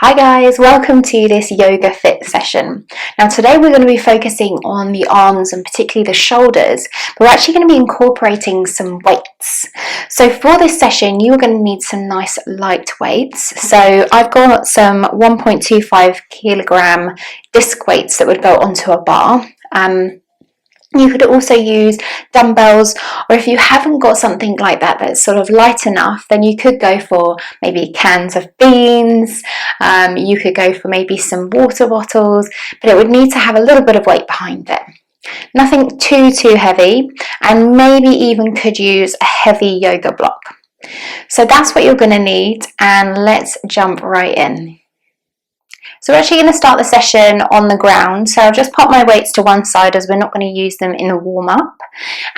Hi guys, welcome to this Yoga Fit session. Now today we're going to be focusing on the arms and particularly the shoulders, but we're actually going to be incorporating some weights. So for this session you are going to need some nice light weights. So I've got some 1.25 kilogram disc weights that would go onto a bar. You could also use dumbbells, or if you haven't got something like that that's sort of light enough, then you could go for maybe cans of beans, you could go for maybe some water bottles, but it would need to have a little bit of weight behind it. Nothing too heavy, and maybe even could use a heavy yoga block. So that's what you're going to need, and let's jump right in. So we're actually going to start the session on the ground. So I'll just pop my weights to one side as we're not going to use them in the warm-up.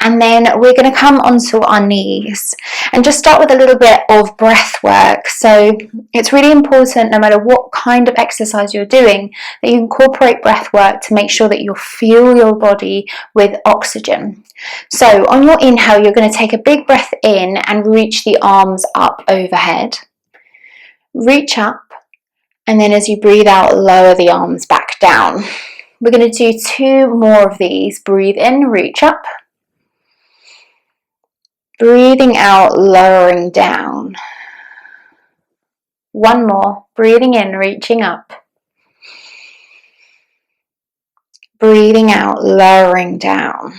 And then we're going to come onto our knees and just start with a little bit of breath work. So it's really important, no matter what kind of exercise you're doing, that you incorporate breath work to make sure that you fuel your body with oxygen. So on your inhale, you're going to take a big breath in and reach the arms up overhead. Reach up. And then as you breathe out, lower the arms back down. We're going to do 2 more of these. Breathe in, reach up. Breathing out, lowering down. 1 more. Breathing in, reaching up. Breathing out, lowering down.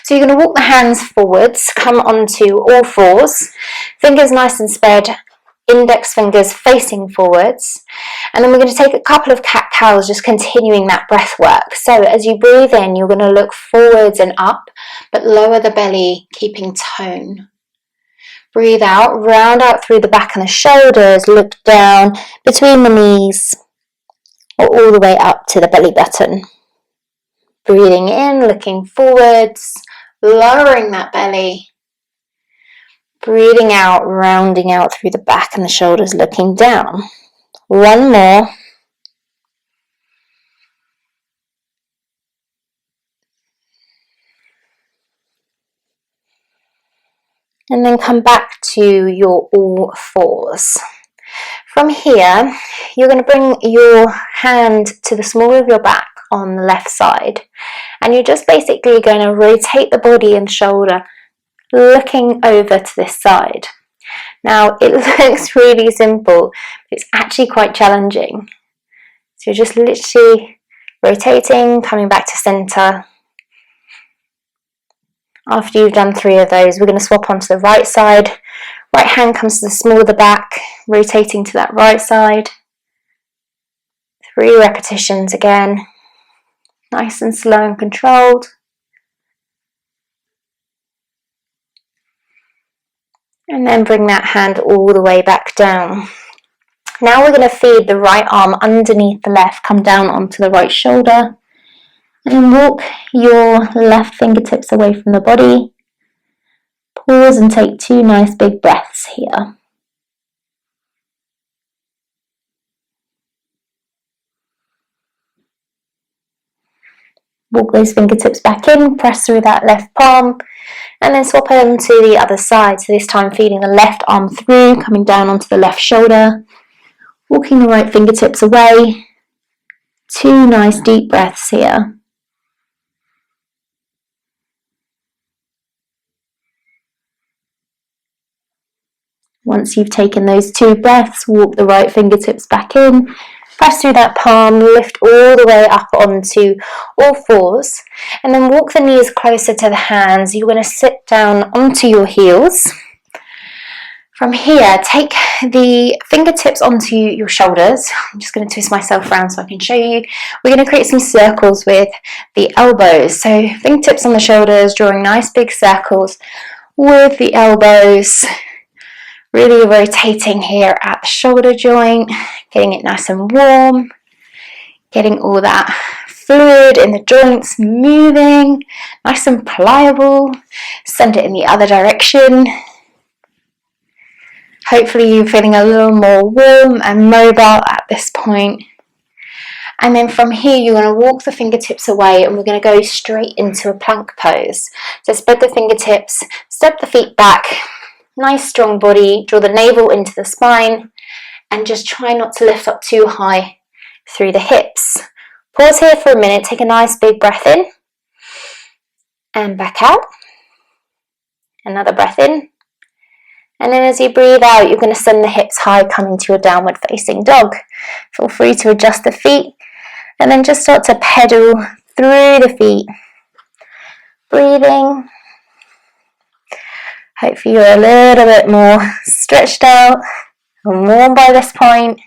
So you're going to walk the hands forwards, come onto all fours. Fingers nice and spread. Index fingers facing forwards, and then we're going to take a couple of cat-cows, just continuing that breath work. So as you breathe in, you're going to look forwards and up, but lower the belly, keeping tone. Breathe out, round out through the back and the shoulders, look down between the knees, or all the way up to the belly button. Breathing in, looking forwards, lowering that belly. Breathing out, rounding out through the back and the shoulders, looking down. 1 more. And then come back to your all fours. From here, you're going to bring your hand to the small of your back on the left side. And you're just basically going to rotate the body and shoulder, looking over to this side. Now it looks really simple, but it's actually quite challenging. So you're just literally rotating, coming back to center. After you've done 3 of those, we're going to swap onto the right side. Right hand comes to the small of the back, rotating to that right side. 3 repetitions again, nice and slow and controlled. And then bring that hand all the way back down. Now we're going to feed the right arm underneath the left, come down onto the right shoulder, and then walk your left fingertips away from the body. Pause and take 2 nice big breaths here. Walk those fingertips back in, press through that left palm, and then swap on to the other side. So this time feeding the left arm through, coming down onto the left shoulder, walking the right fingertips away. 2 nice deep breaths here. Once you've taken those 2 breaths, walk the right fingertips back in, press through that palm, lift all the way up onto all fours, and then walk the knees closer to the hands. You're going to sit down onto your heels. From here, take the fingertips onto your shoulders. I'm just going to twist myself around so I can show you. We're going to create some circles with the elbows. So fingertips on the shoulders, drawing nice big circles with the elbows. Really rotating here at the shoulder joint, getting it nice and warm, getting all that fluid in the joints moving, nice and pliable. Send it in the other direction. Hopefully you're feeling a little more warm and mobile at this point. And then from here, you're going to walk the fingertips away and we're going to go straight into a plank pose. So spread the fingertips, step the feet back. Nice strong body, draw the navel into the spine, and just try not to lift up too high through the hips. Pause here for a minute, take a nice big breath in and back out. Another breath in. And then as you breathe out, you're going to send the hips high, come into your downward facing dog. Feel free to adjust the feet and then just start to pedal through the feet. Breathing. Hopefully you're a little bit more stretched out and warm by this point.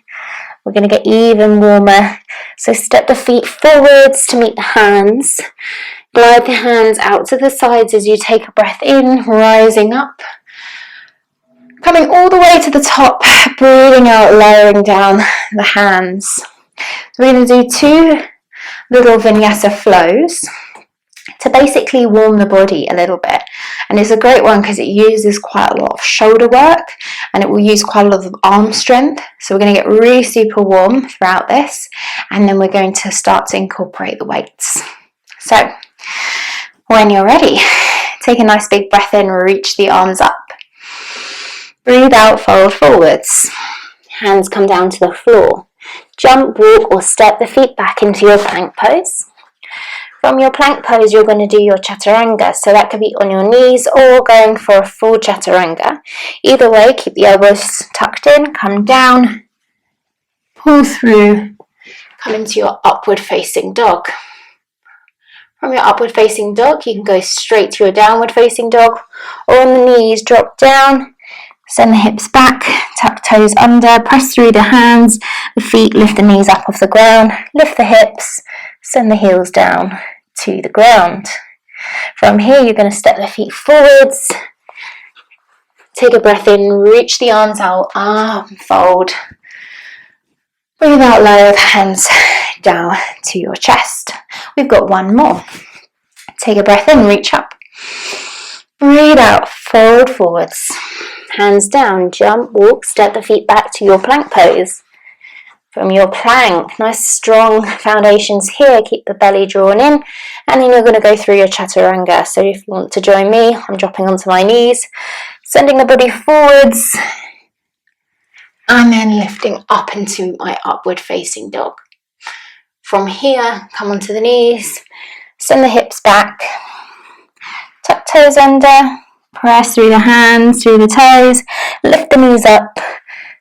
We're going to get even warmer. So step the feet forwards to meet the hands. Glide the hands out to the sides as you take a breath in, rising up. Coming all the way to the top, breathing out, lowering down the hands. So we're going to do 2 little vinyasa flows to basically warm the body a little bit. And it's a great one because it uses quite a lot of shoulder work and it will use quite a lot of arm strength. So we're going to get really super warm throughout this, and then we're going to start to incorporate the weights. So when you're ready, take a nice big breath in, reach the arms up. Breathe out, fold forwards. Hands come down to the floor. Jump, walk or step the feet back into your plank pose. From your plank pose, you're going to do your chaturanga. So that could be on your knees or going for a full chaturanga. Either way, keep the elbows tucked in, come down, pull through, come into your upward facing dog. From your upward facing dog, you can go straight to your downward facing dog, or on the knees, drop down. Send the hips back, tuck toes under, press through the hands, the feet, lift the knees up off the ground, lift the hips, send the heels down to the ground. From here, you're going to step the feet forwards, take a breath in, reach the arms out, arm fold. Breathe out, lower the hands down to your chest. We've got one more. Take a breath in, reach up. Breathe out, fold forwards. Hands down, jump, walk, step the feet back to your plank pose. From your plank, nice strong foundations here, keep the belly drawn in, and then you're going to go through your chaturanga. So if you want to join me, I'm dropping onto my knees, sending the body forwards, and then lifting up into my upward facing dog. From here, come onto the knees, send the hips back, tuck toes under, press through the hands, through the toes, lift the knees up,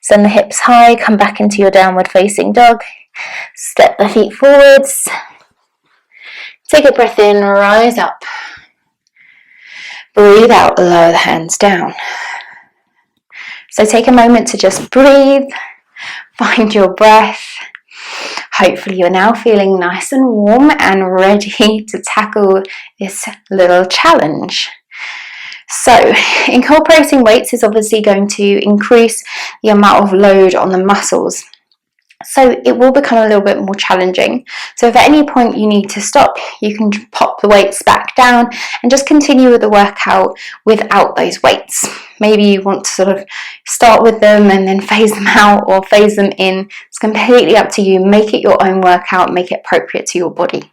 send the hips high, come back into your downward facing dog, step the feet forwards, take a breath in, rise up, breathe out, lower the hands down. So take a moment to just breathe, find your breath. Hopefully you're now feeling nice and warm and ready to tackle this little challenge. So incorporating weights is obviously going to increase the amount of load on the muscles. So it will become a little bit more challenging. So if at any point you need to stop, you can pop the weights back down and just continue with the workout without those weights. Maybe you want to sort of start with them and then phase them out or phase them in. It's completely up to you. Make it your own workout, make it appropriate to your body.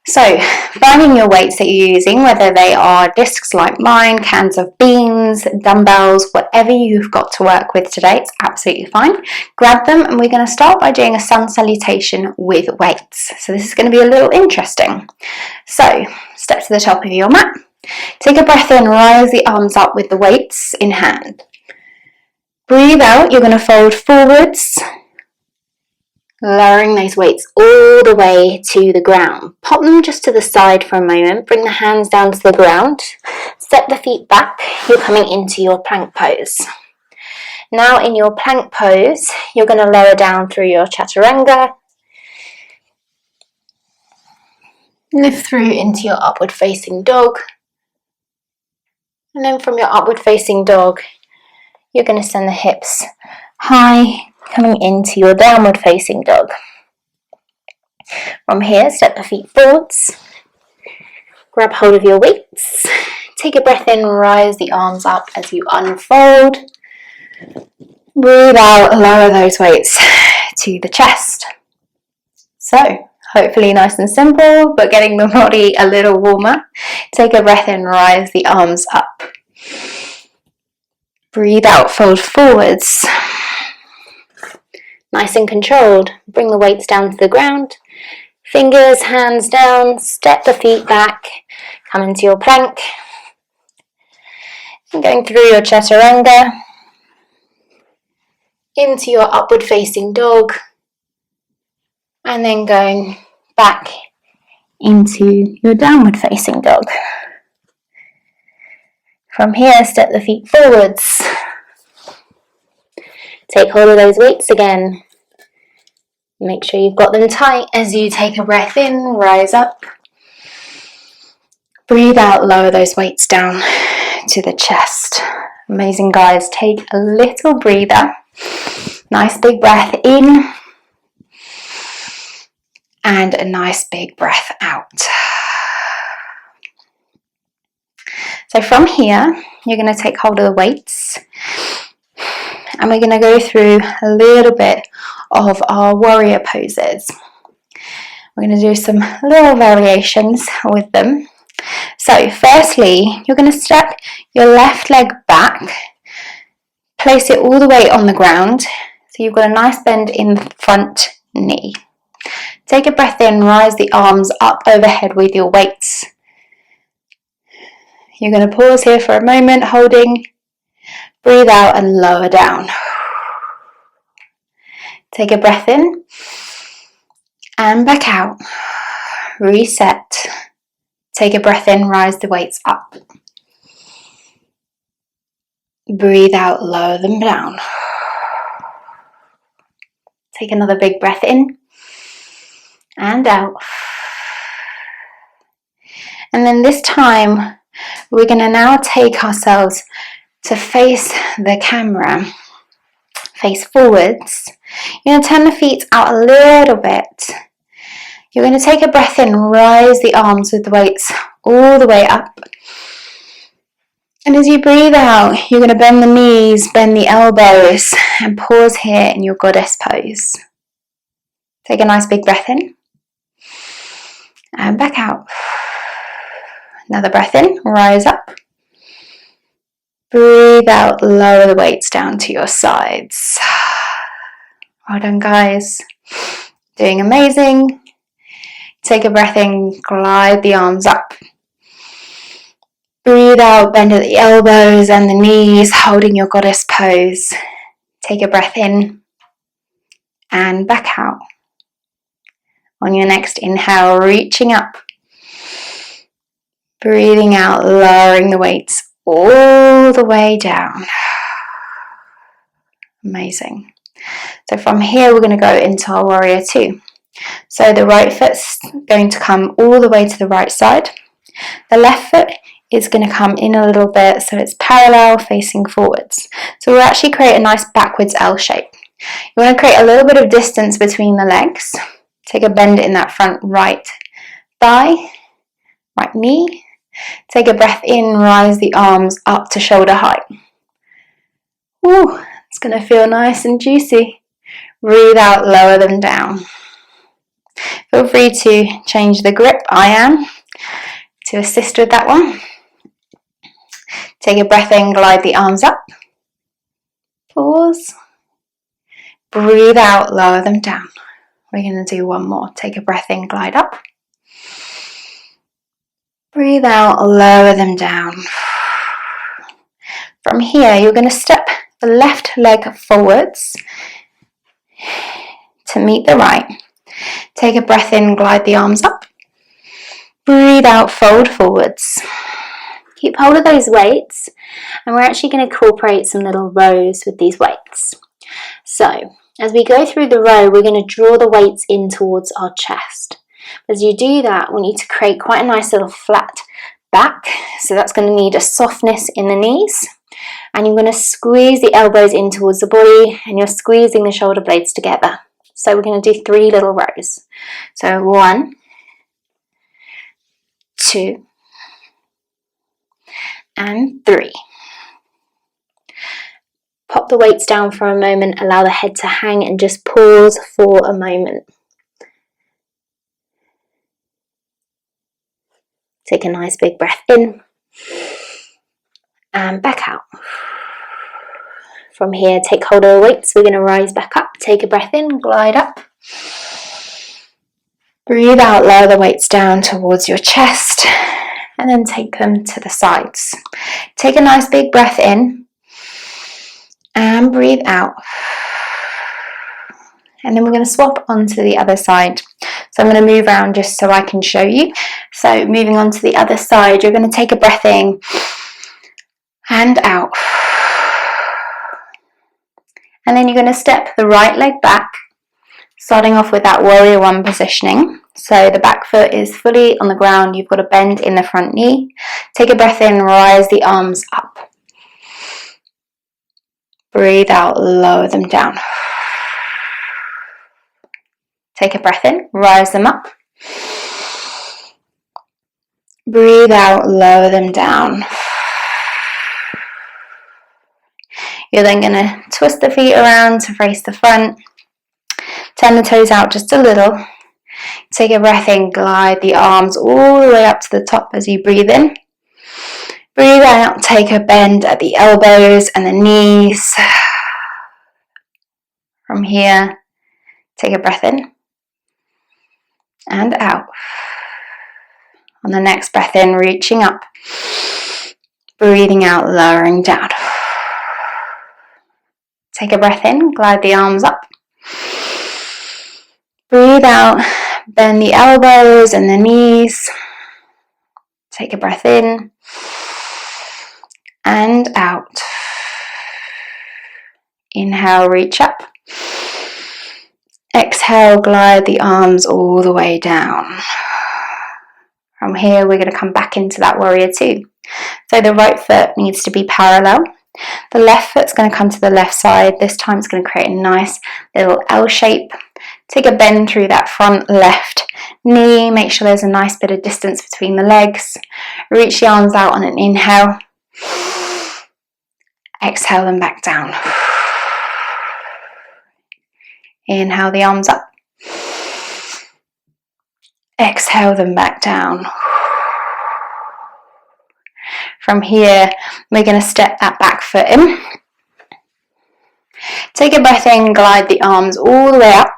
So, finding your weights that you're using, whether they are discs like mine, cans of beans, dumbbells, whatever you've got to work with today, it's absolutely fine. Grab them and we're going to start by doing a sun salutation with weights. So this is going to be a little interesting. So, step to the top of your mat. Take a breath in, rise the arms up with the weights in hand. Breathe out, you're going to fold forwards, lowering those weights all the way to the ground. Pop them just to the side for a moment, bring the hands down to the ground, step the feet back, you're coming into your plank pose. Now in your plank pose, you're going to lower down through your chaturanga, lift through into your upward facing dog, and then from your upward facing dog, you're going to send the hips high, coming into your downward facing dog. From here, step the feet forwards, grab hold of your weights, take a breath in, rise the arms up as you unfold. Breathe out, lower those weights to the chest. So, hopefully nice and simple, but getting the body a little warmer. Take a breath in, rise the arms up. Breathe out, fold forwards. Nice and controlled. Bring the weights down to the ground. Fingers, hands down, step the feet back, come into your plank. And going through your chaturanga, into your upward facing dog, and then going back into your downward facing dog. From here, step the feet forwards. Take hold of those weights again. Make sure you've got them tight as you take a breath in, rise up. Breathe out, lower those weights down to the chest. Amazing, guys. Take a little breather. Nice big breath in. And a nice big breath out. So from here, you're going to take hold of the weights. And we're going to go through a little bit of our warrior poses. We're going to do some little variations with them. So firstly, you're going to step your left leg back, place it all the way on the ground. So you've got a nice bend in the front knee. Take a breath in, rise the arms up overhead with your weights. You're going to pause here for a moment, holding. Breathe out and lower down. Take a breath in and back out. Reset. Take a breath in, rise the weights up. Breathe out, lower them down. Take another big breath in and out. And then this time, we're going to now take ourselves to face the camera, face forwards. You're going to turn the feet out a little bit. You're going to take a breath in, rise the arms with the weights all the way up. And as you breathe out, you're going to bend the knees, bend the elbows, and pause here in your goddess pose. Take a nice big breath in and back out. Another breath in, rise up. Breathe out, lower the weights down to your sides. Well done, guys. Doing amazing. Take a breath in, glide the arms up. Breathe out, bend at the elbows and the knees, holding your goddess pose. Take a breath in and back out. On your next inhale, reaching up. Breathing out, lowering the weights all the way down. Amazing. So from here, we're going to go into our warrior two. So the right foot's going to come all the way to the right side. The left foot is going to come in a little bit, so it's parallel facing forwards. So we'll actually create a nice backwards L shape. You want to create a little bit of distance between the legs. Take a bend in that front right thigh, right knee. Take a breath in, rise the arms up to shoulder height. Ooh, it's going to feel nice and juicy. Breathe out, lower them down. Feel free to change the grip, I am, to assist with that one. Take a breath in, glide the arms up. Pause. Breathe out, lower them down. We're going to do one more. Take a breath in, glide up. Breathe out, lower them down. From here, you're going to step the left leg forwards to meet the right. Take a breath in, glide the arms up. Breathe out, fold forwards. Keep hold of those weights, and we're actually going to incorporate some little rows with these weights. So, as we go through the row, we're going to draw the weights in towards our chest. As you do that, we need to create quite a nice little flat back. So that's going to need a softness in the knees. And you're going to squeeze the elbows in towards the body, and you're squeezing the shoulder blades together. So we're going to do 3 little rows. So 1, 2, and 3. Pop the weights down for a moment, allow the head to hang, and just pause for a moment. Take a nice big breath in and back out. From here, take hold of the weights. We're going to rise back up. Take a breath in, glide up. Breathe out, lower the weights down towards your chest, and then take them to the sides. Take a nice big breath in, and breathe out. And then we're going to swap onto the other side. So I'm going to move around just so I can show you. So moving on to the other side, you're going to take a breath in and out. And then you're going to step the right leg back, starting off with that warrior one positioning. So the back foot is fully on the ground. You've got a bend in the front knee. Take a breath in, rise the arms up. Breathe out, lower them down. Take a breath in, rise them up. Breathe out, lower them down. You're then going to twist the feet around to face the front. Turn the toes out just a little. Take a breath in, glide the arms all the way up to the top as you breathe in. Breathe out, take a bend at the elbows and the knees. From here, take a breath in and out. On the next breath in, reaching up. Breathing out, lowering down. Take a breath in, glide the arms up. Breathe out, bend the elbows and the knees. Take a breath in and out. Inhale, reach up. Exhale, glide the arms all the way down. From here, we're going to come back into that warrior two. So the right foot needs to be parallel. The left foot's going to come to the left side. This time it's going to create a nice little L shape. Take a bend through that front left knee. Make sure there's a nice bit of distance between the legs. Reach the arms out on an inhale. Exhale them back down. Inhale the arms up. Exhale them back down. From here, we're going to step that back foot in. Take a breath in, glide the arms all the way up.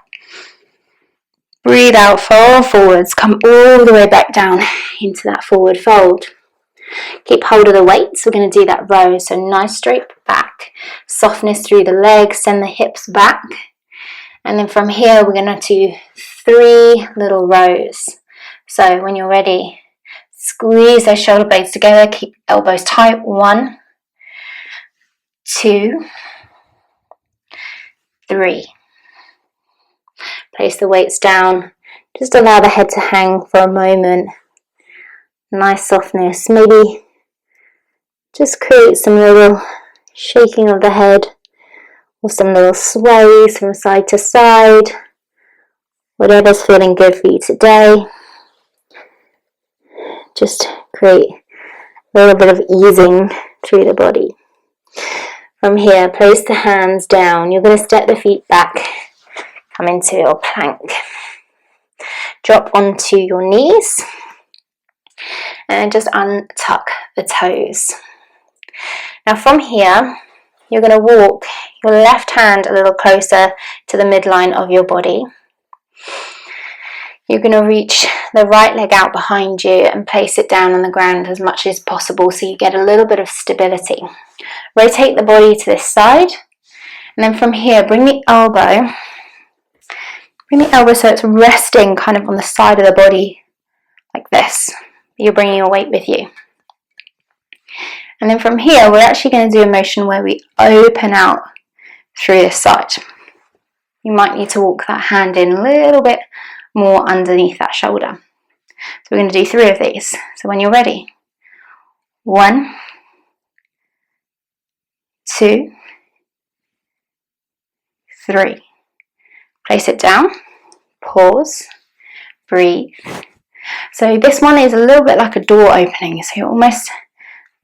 Breathe out, fold forwards, come all the way back down into that forward fold. Keep hold of the weights. We're going to do that row. So nice straight back, softness through the legs, send the hips back. And then from here, we're going to do 3 little rows. So when you're ready, squeeze those shoulder blades together, keep elbows tight. 1, 2, 3. Place the weights down. Just allow the head to hang for a moment. Nice softness. Maybe just create some little shaking of the head or some little sways from side to side. Whatever's feeling good for you today. Just create a little bit of easing through the body. From here, place the hands down. You're going to step the feet back. Come into your plank. Drop onto your knees. And just untuck the toes. Now from here, you're going to walk your left hand a little closer to the midline of your body. You're going to reach the right leg out behind you and place it down on the ground as much as possible so you get a little bit of stability. Rotate the body to this side. And then from here, bring the elbow so it's resting kind of on the side of the body like this. You're bringing your weight with you. And then from here, we're actually going to do a motion where we open out through this side. You might need to walk that hand in a little bit more underneath that shoulder. So we're going to do 3 of these. So when you're ready, 1, 2, 3. Place it down, pause, breathe. So this one is a little bit like a door opening. So you're almost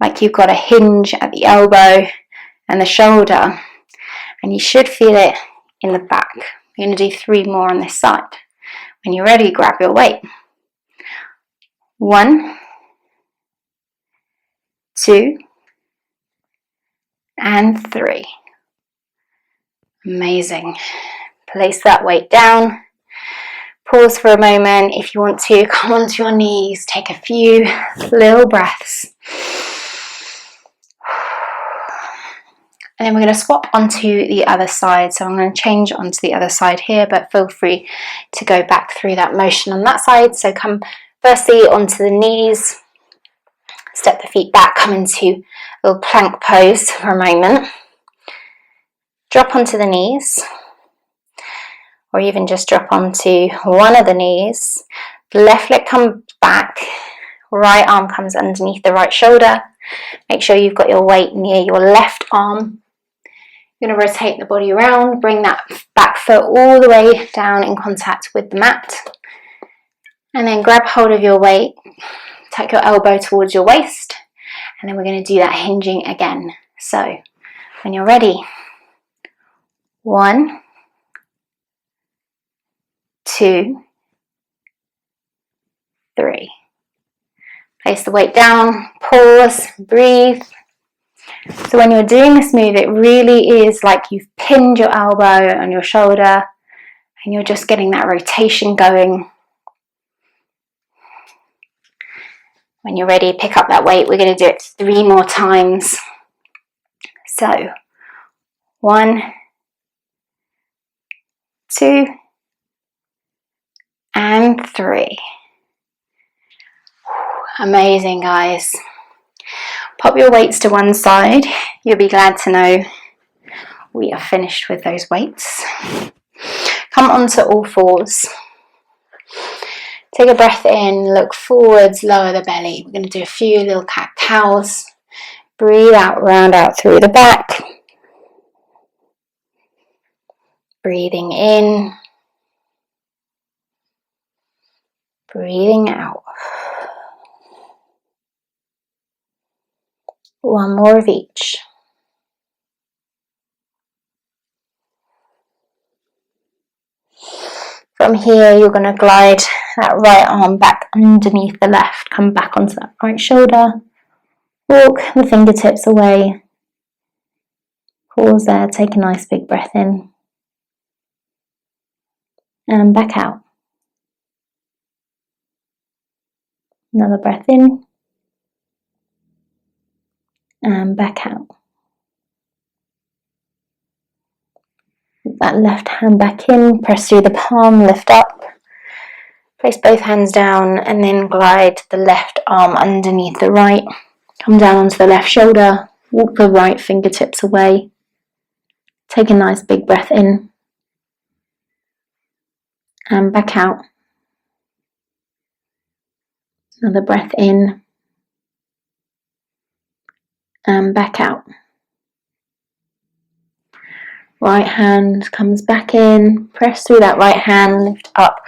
like you've got a hinge at the elbow and the shoulder, and you should feel it in the back. We're going to do 3 more on this side. When you're ready, grab your weight. 1, 2, and 3. Amazing. Place that weight down. Pause for a moment. If you want to, come onto your knees. Take a few little breaths. And then we're going to swap onto the other side. So I'm going to change onto the other side here, but feel free to go back through that motion on that side. So come firstly onto the knees. Step the feet back, come into a little plank pose for a moment. Drop onto the knees, or even just drop onto one of the knees. Left leg comes back, right arm comes underneath the right shoulder. Make sure you've got your weight near your left arm. You're going to rotate the body around, bring that back foot all the way down in contact with the mat. And then grab hold of your weight. Take your elbow towards your waist, and then we're going to do that hinging again. So when you're ready, 1, 2, 3. Place the weight down, pause, breathe. So when you're doing this move, it really is like you've pinned your elbow on your shoulder and you're just getting that rotation going. When you're ready, pick up that weight. We're going to do it 3 more times. So 1, 2, and 3. Amazing, guys. Pop your weights to one side. You'll be glad to know we are finished with those weights. Come onto all fours. Take a breath in, look forwards, lower the belly. We're going to do a few little cat-cows. Breathe out, round out through the back. Breathing in. Breathing out. One more of each. From here, you're going to glide that right arm back underneath the left. Come back onto that right shoulder. Walk the fingertips away. Pause there, take a nice big breath in. And back out. Another breath in. And back out. That left hand back in, press through the palm, lift up. Place both hands down and then glide the left arm underneath the right. Come down onto the left shoulder, walk the right fingertips away. Take a nice big breath in. And back out. Another breath in. And back out. Right hand comes back in, press through that right hand, lift up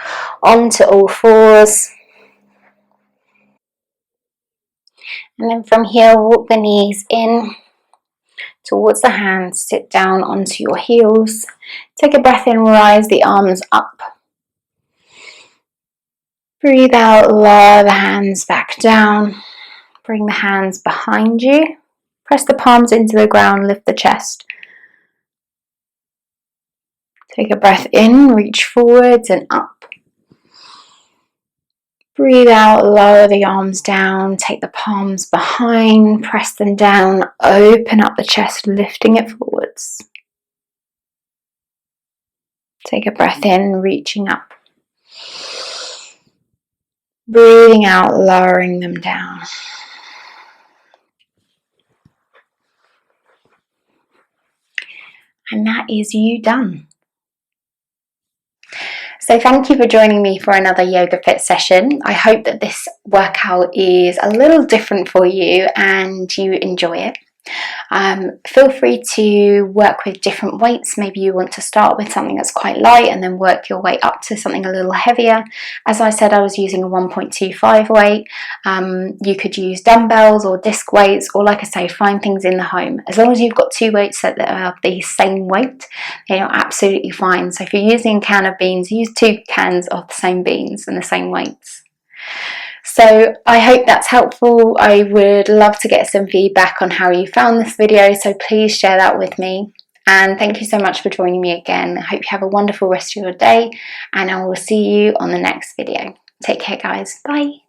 onto all fours. And then from here, walk the knees in towards the hands, sit down onto your heels. Take a breath in, rise the arms up. Breathe out, lower the hands back down. Bring the hands behind you. Press the palms into the ground, lift the chest. Take a breath in, reach forwards and up. Breathe out, lower the arms down, take the palms behind, press them down, open up the chest, lifting it forwards. Take a breath in, reaching up. Breathing out, lowering them down. And that is you done. So thank you for joining me for another Yoga Fit session. I hope that this workout is a little different for you and you enjoy it. Feel free to work with different weights. Maybe you want to start with something that's quite light and then work your way up to something a little heavier. As I said, I was using a 1.25 weight. You could use dumbbells or disc weights, or like I say, find things in the home. As long as you've got 2 weights that are the same weight, then you're absolutely fine. So if you're using a can of beans, use 2 cans of the same beans and the same weights. So I hope that's helpful. I would love to get some feedback on how you found this video, so please share that with me. And thank you so much for joining me again. I hope you have a wonderful rest of your day, and I will see you on the next video. Take care, guys. Bye.